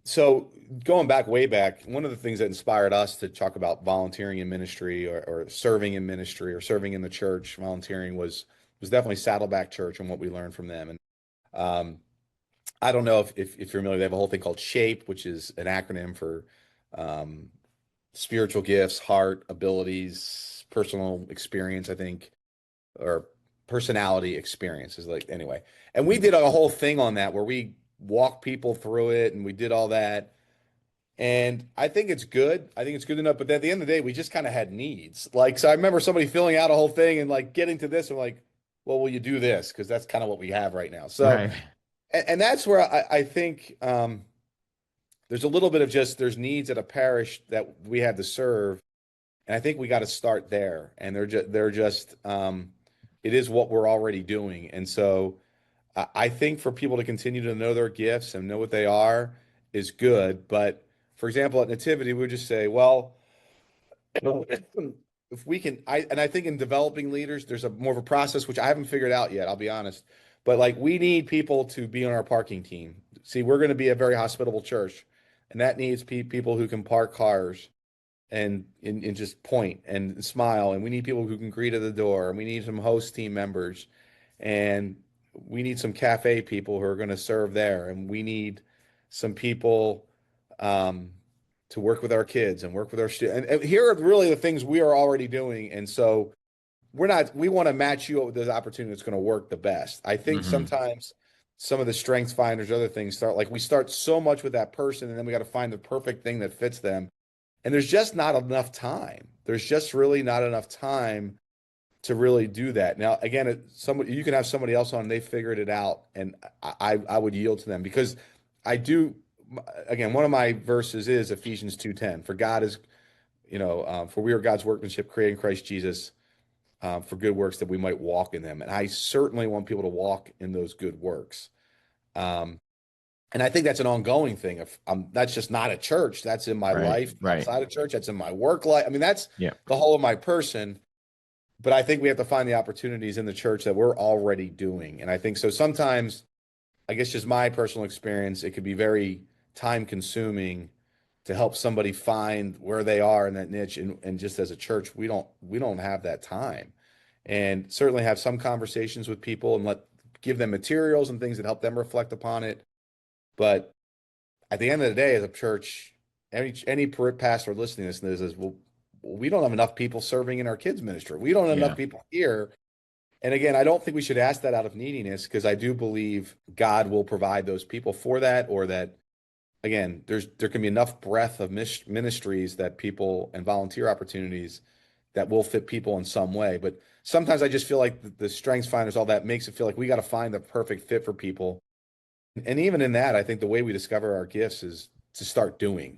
So going back way back, one of the things that inspired us to talk about volunteering in ministry or serving in ministry or serving in the church, volunteering was definitely Saddleback Church and what we learned from them. And um, I don't know if you're familiar, they have a whole thing called SHAPE, which is an acronym for um, spiritual gifts, heart, abilities, personal experience, I think, or personality experiences. Like anyway, and we did a whole thing on that where we walked people through it and we did all that. And I think it's good. I think it's good enough. But at the end of the day, we just kind of had needs. Like, so I remember somebody filling out a whole thing and like getting to this. I'm like, well, will you do this? Because that's kind of what we have right now. So, Right. and that's where I think there's a little bit of just there's needs at a parish that we have to serve. And I think we got to start there. And they're just it is what we're already doing. And so I think for people to continue to know their gifts and know what they are is good. But for example, at Nativity, we would just say, well, if we can, I think in developing leaders, there's a more of a process which I haven't figured out yet. I'll be honest, but like we need people to be on our parking team. See, we're going to be a very hospitable church, and that needs people who can park cars and just point and smile. And we need people who can greet at the door. And we need some host team members, and we need some cafe people who are going to serve there. And we need some people um, to work with our kids and work with our students. And here are really the things we are already doing. And so we want to match you up with the opportunity that's going to work the best. I think Hmm. sometimes some of the strengths finders, other things we start so much with that person and then we got to find the perfect thing that fits them. And there's just not enough time. There's just really not enough time to really do that. Now, again, somebody you can have somebody else on, they figured it out, and I would yield to them because I do. Again, one of my verses is Ephesians 2:10. For God is, for we are God's workmanship, created in Christ Jesus, for good works that we might walk in them. And I certainly want people to walk in those good works. Um, and I think that's an ongoing thing. If that's just not a church, that's in my Right. life Right. outside of church, that's in my work life. I mean, that's Yeah. the whole of my person. But I think we have to find the opportunities in the church that we're already doing. And I think so sometimes, I guess just my personal experience, it could be very time consuming to help somebody find where they are in that niche. And just as a church, we don't have that time. And certainly have some conversations with people and give them materials and things that help them reflect upon it. But at the end of the day, as a church, any pastor listening to this is, well, we don't have enough people serving in our kids ministry. We don't have enough Yeah. people here. And again, I don't think we should ask that out of neediness because I do believe God will provide those people for that, or that again, there can be enough breadth of ministries that people and volunteer opportunities that will fit people in some way. But sometimes I just feel like the strengths finders, all that makes it feel like we got to find the perfect fit for people. And even in that, I think the way we discover our gifts is to start doing.